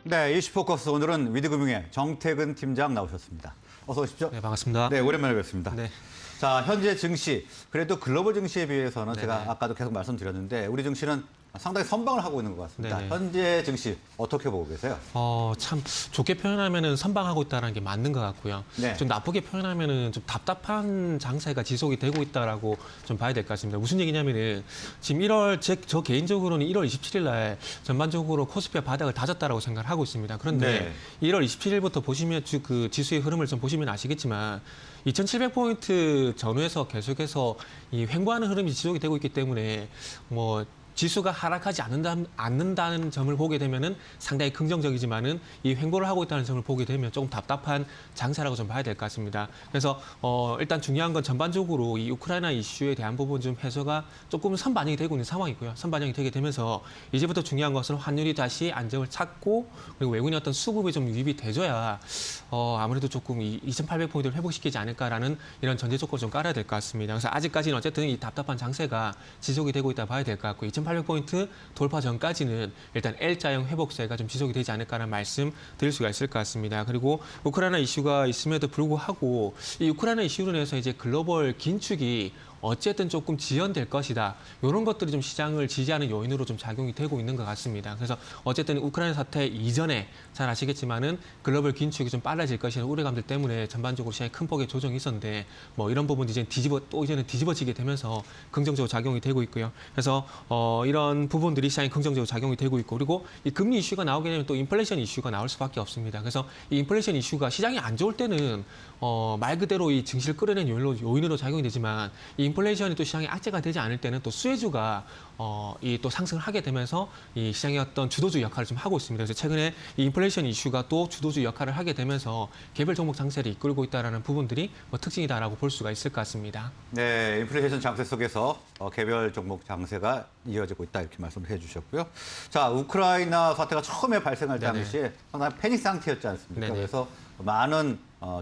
네, 이슈포커스 오늘은 위드금융의 정태근 팀장 나오셨습니다. 어서 오십시오. 네, 반갑습니다. 네, 오랜만에 뵙습니다. 네. 자, 현재 증시, 그래도 글로벌 증시에 비해서는 네네. 제가 아까도 계속 말씀드렸는데 우리 증시는 상당히 선방을 하고 있는 것 같습니다. 네네. 현재 증시 어떻게 보고 계세요? 참 좋게 표현하면은 선방하고 있다는 게 맞는 것 같고요. 네. 좀 나쁘게 표현하면은 좀 답답한 장세가 지속이 되고 있다라고 좀 봐야 될 것 같습니다. 무슨 얘기냐면은 지금 저 개인적으로는 1월 27일 날 전반적으로 코스피가 바닥을 다졌다라고 생각을 하고 있습니다. 그런데 네. 1월 27일부터 보시면 그 지수의 흐름을 좀 보시면 아시겠지만 2,700포인트 전후에서 계속해서 이 횡보하는 흐름이 지속이 되고 있기 때문에 뭐 지수가 하락하지 않는다는 점을 보게 되면은 상당히 긍정적이지만은 이 횡보를 하고 있다는 점을 보게 되면 조금 답답한 장세라고 좀 봐야 될 것 같습니다. 그래서 일단 중요한 건 전반적으로 이 우크라이나 이슈에 대한 부분 좀 해소가 조금 선반영이 되고 있는 상황이고요. 선반영이 되게 되면서 이제부터 중요한 것은 환율이 다시 안정을 찾고 그리고 외국인의 어떤 수급이 좀 유입이 돼줘야 아무래도 조금 이 2,800포인트를 회복시키지 않을까라는 이런 전제 조건을 좀 깔아야 될 것 같습니다. 그래서 아직까지는 어쨌든 이 답답한 장세가 지속이 되고 있다 봐야 될 것 같고 2,800포인트 돌파 전까지는 일단 L자형 회복세가 좀 지속이 되지 않을까라는 말씀 드릴 수가 있을 것 같습니다. 그리고 우크라이나 이슈가 있음에도 불구하고 이 우크라이나 이슈로 인해서 이제 글로벌 긴축이 어쨌든 조금 지연될 것이다. 이런 것들이 좀 시장을 지지하는 요인으로 좀 작용이 되고 있는 것 같습니다. 그래서 어쨌든 우크라이나 사태 이전에 잘 아시겠지만은 글로벌 긴축이 좀 빨라질 것이라는 우려감들 때문에 전반적으로 시장에 큰 폭의 조정이 있었는데 뭐 이런 부분이 이제는 뒤집어지게 되면서 긍정적으로 작용이 되고 있고요. 그래서 이런 부분들이 시장에 긍정적으로 작용이 되고 있고 그리고 이 금리 이슈가 나오게 되면 또 인플레이션 이슈가 나올 수밖에 없습니다. 그래서 이 인플레이션 이슈가 시장이 안 좋을 때는 말 그대로 이 증시를 끌어낸 요인으로 작용이 되지만 이 인플레이션이 또 시장에 악재가 되지 않을 때는 또 수혜주가 이 또 상승을 하게 되면서 이 시장의 어떤 주도주 역할을 좀 하고 있습니다. 그래서 최근에 이 인플레이션 이슈가 또 주도주 역할을 하게 되면서 개별 종목 장세를 이끌고 있다라는 부분들이 뭐 특징이다라고 볼 수가 있을 것 같습니다. 네, 인플레이션 장세 속에서 개별 종목 장세가 이어지고 있다 이렇게 말씀을 해주셨고요. 자, 우크라이나 사태가 처음에 발생할 네네. 당시에 상당히 패닉 상태였지 않습니까? 네네. 그래서 많은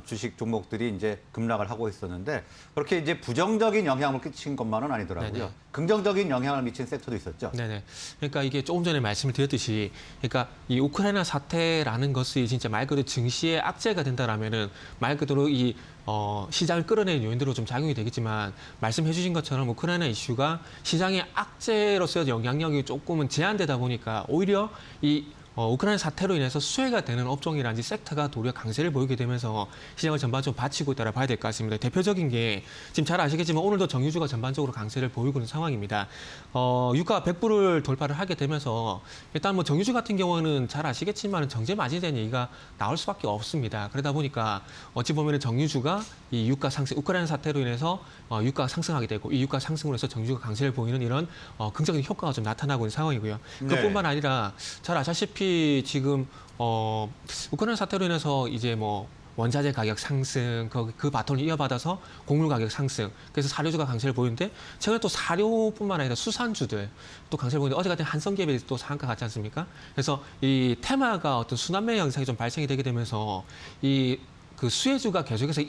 주식 종목들이 이제 급락을 하고 있었는데 그렇게 이제 부정적인 영향을 끼친 것만은 아니더라고요. 네네. 긍정적인 영향을 미친 섹터도 있었죠. 네네. 그러니까 이게 조금 전에 말씀을 드렸듯이, 그러니까 이 우크라이나 사태라는 것이 진짜 말 그대로 증시의 악재가 된다라면은 말 그대로 이 시장을 끌어내는 요인으로 좀 작용이 되겠지만 말씀해주신 것처럼 우크라이나 이슈가 시장의 악재로서의 영향력이 조금은 제한되다 보니까 오히려 이 우크라이나 사태로 인해서 수혜가 되는 업종이라든지 섹터가 도리어 강세를 보이게 되면서 시장을 전반적으로 받치고 있다고 봐야 될 것 같습니다. 대표적인 게 지금 잘 아시겠지만 오늘도 정유주가 전반적으로 강세를 보이고 있는 상황입니다. 유가가 100불을 돌파를 하게 되면서 일단 뭐 정유주 같은 경우는 잘 아시겠지만 정제 마진에 대한 얘기가 나올 수밖에 없습니다. 그러다 보니까 어찌 보면 정유주가 이 유가 상승, 우크라이나 사태로 인해서 유가가 상승하게 되고 이 유가 상승으로 해서 정유주가 강세를 보이는 이런 긍정적인 효과가 좀 나타나고 있는 상황이고요. 그뿐만 아니라 잘 아시다시피 지금 우크라이나 사태로 인해서 이제 뭐 원자재 가격 상승, 그 바톤을 이어받아서 곡물 가격 상승, 그래서 사료주가 강세를 보이는데 최근에 또 사료뿐만 아니라 수산주들 또 강세를 보이는데 어제 같은 한성기업이 또 상한가 같지 않습니까? 그래서 이 테마가 어떤 순환매 현상이 좀 발생이 되게 되면서 그 수혜주가 계속해서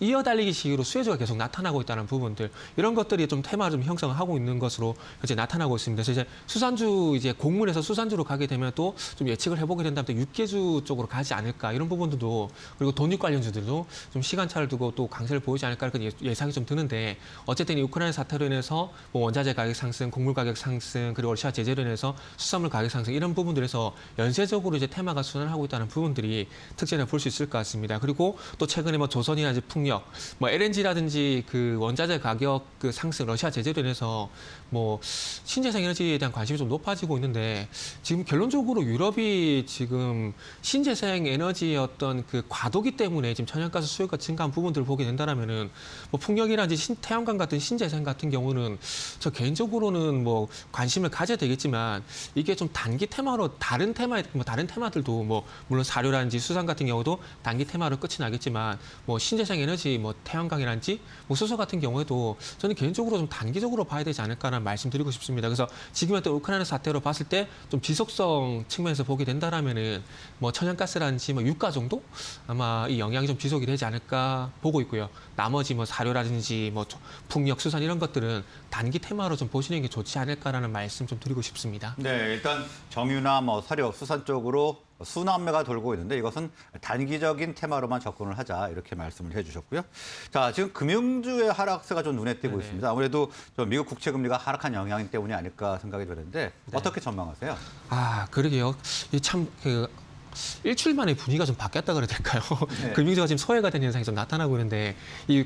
이어달리기 식으로 수혜주가 계속 나타나고 있다는 부분들 이런 것들이 좀 테마를 좀 형성을 하고 있는 것으로 이제 나타나고 있습니다. 그래서 이제 수산주 이제 곡물에서 수산주로 가게 되면 또 좀 예측을 해보게 된다면 또 육개주 쪽으로 가지 않을까 이런 부분들도 그리고 돈육 관련주들도 좀 시간차를 두고 또 강세를 보이지 않을까 그런 예상이 좀 드는데 어쨌든 이 우크라이나 사태로 인해서 뭐 원자재 가격 상승, 곡물 가격 상승 그리고 러시아 제재로 인해서 수산물 가격 상승 이런 부분들에서 연쇄적으로 이제 테마가 순환하고 있다는 부분들이 특징을 볼 수 있을 것 같습니다. 그리고 또 최근에 뭐 조선이나 풍력, 뭐 LNG라든지 그 원자재 가격 그 상승, 러시아 제재로 인해서 뭐 신재생 에너지에 대한 관심이 좀 높아지고 있는데 지금 결론적으로 유럽이 지금 신재생 에너지의 어떤 그 과도기 때문에 지금 천연가스 수요가 증가한 부분들을 보게 된다라면은 뭐 풍력이라든지 태양광 같은 신재생 같은 경우는 저 개인적으로는 뭐 관심을 가져야 되겠지만 이게 좀 단기 테마로 다른 테마들도 뭐 물론 사료라든지 수산 같은 경우도 단기 테마로 끝이 나겠지만 뭐 신재생 에너지, 뭐 태양광이라든지 뭐 수소 같은 경우에도 저는 개인적으로 좀 단기적으로 봐야 되지 않을까라는 말씀드리고 싶습니다. 그래서 지금의 또 우크라이나 사태로 봤을 때 좀 지속성 측면에서 보게 된다라면은 뭐 천연가스라든지 뭐 유가 정도 아마 이 영향이 좀 지속이 되지 않을까 보고 있고요. 나머지 뭐 사료라든지 뭐 풍력, 수산 이런 것들은 단기 테마로 좀 보시는 게 좋지 않을까라는 말씀 좀 드리고 싶습니다. 네, 일단 정유나 뭐 사료, 수산 쪽으로 순환매가 돌고 있는데 이것은 단기적인 테마로만 접근을 하자 이렇게 말씀을 해주셨고요. 자, 지금 금융주의 하락세가 좀 눈에 띄고 네네. 있습니다. 아무래도 좀 미국 국채 금리가 하락한 영향 때문이 아닐까 생각이 드는데 네. 어떻게 전망하세요? 그러게요. 참그 일주일 만에 분위기가 좀 바뀌었다 그래야 될까요? 네. 금융주가 지금 소외가 된 현상이 좀 나타나고 있는데 이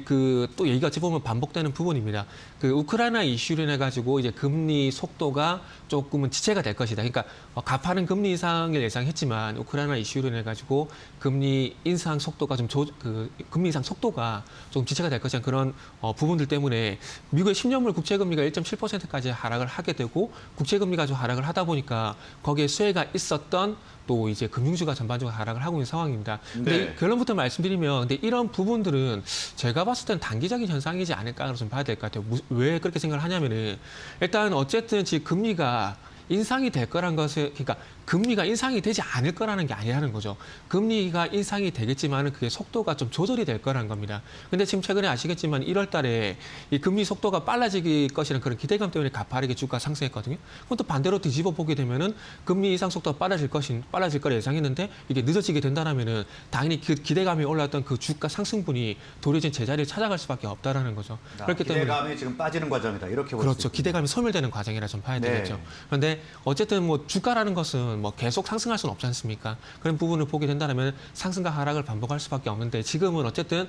또 얘기가 어찌 보면 반복되는 부분입니다. 그 우크라이나 이슈로 인해 가지고 이제 금리 속도가 조금은 지체가 될 것이다. 그러니까 가파른 금리 인상을 예상했지만 우크라이나 이슈로 인해 가지고 금리 인상 속도가 금리 인상 속도가 좀 지체가 될 것이란 그런 부분들 때문에 미국의 10년물 국채 금리가 1.7%까지 하락을 하게 되고 국채 금리가 좀 하락을 하다 보니까 거기에 수혜가 있었던 또 이제 금융주가 전반적으로 하락을 하고 있는 상황입니다. 근데 네. 결론부터 말씀드리면, 근데 이런 부분들은 제가 봤을 때는 단기적인 현상이지 않을까 좀 봐야 될 것 같아요. 왜 그렇게 생각을 하냐면은 일단 어쨌든 지금 금리가 인상이 될 거란 것을, 그러니까 금리가 인상이 되지 않을 거라는 게 아니라는 거죠. 금리가 인상이 되겠지만은 그게 속도가 좀 조절이 될 거라는 겁니다. 근데 지금 최근에 아시겠지만 1월 달에 이 금리 속도가 빨라질 것이라는 그런 기대감 때문에 가파르게 주가 상승했거든요. 그럼 또 반대로 뒤집어 보게 되면은 금리 인상 속도가 빨라질 거라 예상했는데 이게 늦어지게 된다면은 당연히 그 기대감이 올랐던 그 주가 상승분이 도리어 지금 제자리를 찾아갈 수밖에 없다라는 거죠. 그렇기 때문에 기대감이 지금 빠지는 과정이다 이렇게 볼 수 그렇죠. 있습니다. 기대감이 소멸되는 과정이라 좀 봐야 네. 되겠죠. 그런데 어쨌든 뭐 주가라는 것은 뭐 계속 상승할 수는 없지 않습니까? 그런 부분을 보게 된다면 상승과 하락을 반복할 수밖에 없는데 지금은 어쨌든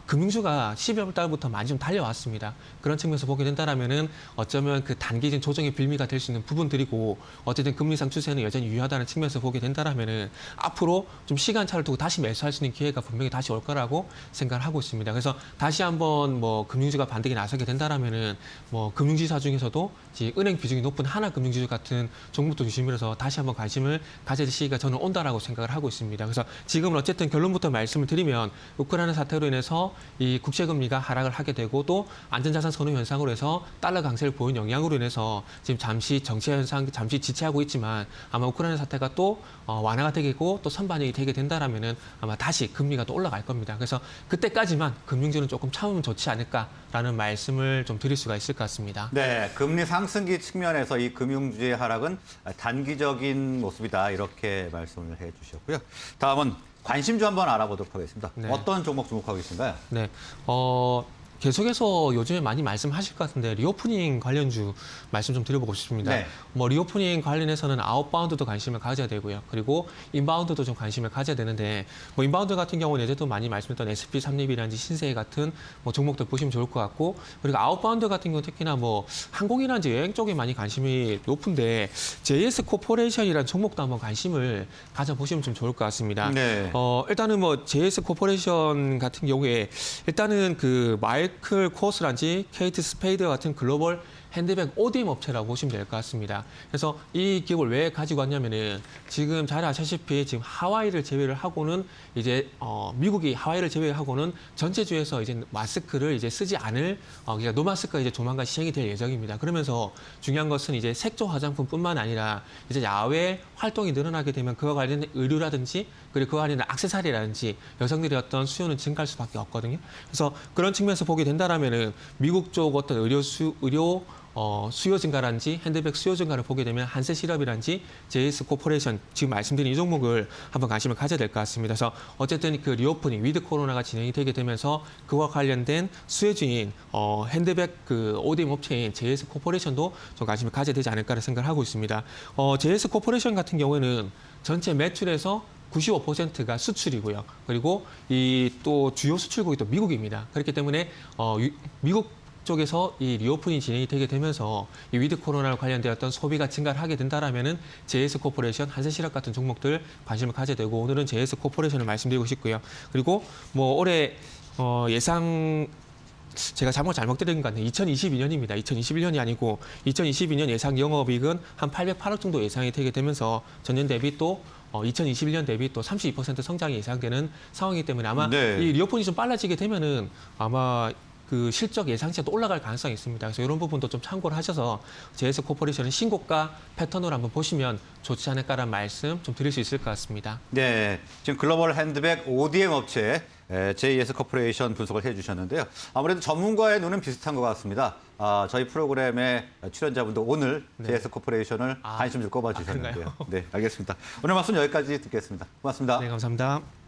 금융주가 12월 달부터 많이 좀 달려왔습니다. 그런 측면에서 보게 된다면은 어쩌면 그 단기적인 조정의 빌미가 될 수 있는 부분들이고 어쨌든 금리 인상 추세는 여전히 유효하다는 측면에서 보게 된다면은 앞으로 좀 시간차를 두고 다시 매수할 수 있는 기회가 분명히 다시 올 거라고 생각을 하고 있습니다. 그래서 다시 한번 뭐 금융주가 반등에 나서게 된다면은 뭐 금융지사 중에서도 은행 비중이 높은 하나금융지주 같은 종목도 중심으로서 다시 한번 관심을 가질 시기가 저는 온다라고 생각을 하고 있습니다. 그래서 지금은 어쨌든 결론부터 말씀을 드리면 우크라이나 사태로 인해서 이 국채금리가 하락을 하게 되고 또 안전자산 선호 현상으로 해서 달러 강세를 보인 영향으로 인해서 지금 잠시 정치 현상 잠시 지체하고 있지만 아마 우크라이나 사태가 또 완화가 되고 또 선반영이 되게 된다라면은 아마 다시 금리가 또 올라갈 겁니다. 그래서 그때까지만 금융주는 조금 참으면 좋지 않을까라는 말씀을 좀 드릴 수가 있을 것 같습니다. 네, 금리 상승기 측면에서 이 금융주의 하락은 단기적인 모습이다 이렇게 말씀을 해주셨고요. 다음은 관심주 한번 알아보도록 하겠습니다. 네. 어떤 종목 주목하고 계신가요? 네, 계속해서 요즘에 많이 말씀하실 것 같은데 리오프닝 관련주 말씀 좀 드려보고 싶습니다. 네. 뭐 리오프닝 관련해서는 아웃바운드도 관심을 가져야 되고요. 그리고 인바운드도 좀 관심을 가져야 되는데 뭐 인바운드 같은 경우는 예전에도 많이 말씀했던 SP 삼립이라든지 신세계 같은 뭐 종목들 보시면 좋을 것 같고 그리고 아웃바운드 같은 경우 특히나 뭐 항공이라든지 여행 쪽에 많이 관심이 높은데 JS 코퍼레이션이라는 종목도 한번 관심을 가져보시면 좀 좋을 것 같습니다. 네. 일단은 뭐 JS 코퍼레이션 같은 경우에 일단은 그 마이클 코어스란지 케이트 스페이드 같은 글로벌 핸드백 ODM 업체라고 보시면 될 것 같습니다. 그래서 이 기업을 왜 가지고 왔냐면은 지금 잘 아시다시피 지금 하와이를 제외를 하고는 이제 미국이 하와이를 제외하고는 전체주에서 이제 마스크를 이제 쓰지 않을 그러니까 노마스크가 이제 조만간 시행이 될 예정입니다. 그러면서 중요한 것은 이제 색조 화장품뿐만 아니라 이제 야외 활동이 늘어나게 되면 그와 관련된 의류라든지 그리고 그와 관련된 액세서리라든지 여성들의 어떤 수요는 증가할 수밖에 없거든요. 그래서 그런 측면에서 보게 된다라면은 미국 쪽 어떤 의료 수요 증가라든지 핸드백 수요 증가를 보게 되면 한세실업이라든지 JS 코퍼레이션 지금 말씀드린 이 종목을 한번 관심을 가져야 될 것 같습니다. 그래서 어쨌든 그 리오프닝 위드 코로나가 진행이 되게 되면서 그와 관련된 수혜주인 핸드백 그 ODM 업체인 JS 코퍼레이션도 좀 관심을 가져야 되지 않을까를 생각을 하고 있습니다. JS 코퍼레이션 같은 경우에는 전체 매출에서 95%가 수출이고요. 그리고 이 또 주요 수출국이 또 미국입니다. 그렇기 때문에 미국 쪽에서 이 리오프닝이 진행이 되게 되면서 이 위드 코로나와 관련되었던 소비가 증가를 하게 된다라면은 JS 코퍼레이션, 한세실업 같은 종목들 관심을 가져야 되고 오늘은 JS 코퍼레이션을 말씀드리고 싶고요. 그리고 뭐 올해 예상 제가 잘못 드린 것 같네요. 2022년입니다. 2021년이 아니고 2022년 예상 영업이익은 한 808억 정도 예상이 되게 되면서 전년 대비 또 2021년 대비 또 32% 성장이 예상되는 상황이기 때문에 아마 네. 이 리오프닝이 좀 빨라지게 되면은 아마 그 실적 예상치가 또 올라갈 가능성이 있습니다. 그래서 이런 부분도 좀 참고를 하셔서 JS 코퍼레이션의 신고가 패턴으로 한번 보시면 좋지 않을까라는 말씀 좀 드릴 수 있을 것 같습니다. 네, 지금 글로벌 핸드백 ODM 업체 JS 코퍼레이션 분석을 해주셨는데요. 아무래도 전문가의 눈은 비슷한 것 같습니다. 저희 프로그램의 출연자분도 오늘 JS 코퍼레이션을 관심 좀 꼽아주셨는데요. 그런가요? 네, 알겠습니다. 오늘 말씀 여기까지 듣겠습니다. 고맙습니다. 네, 감사합니다.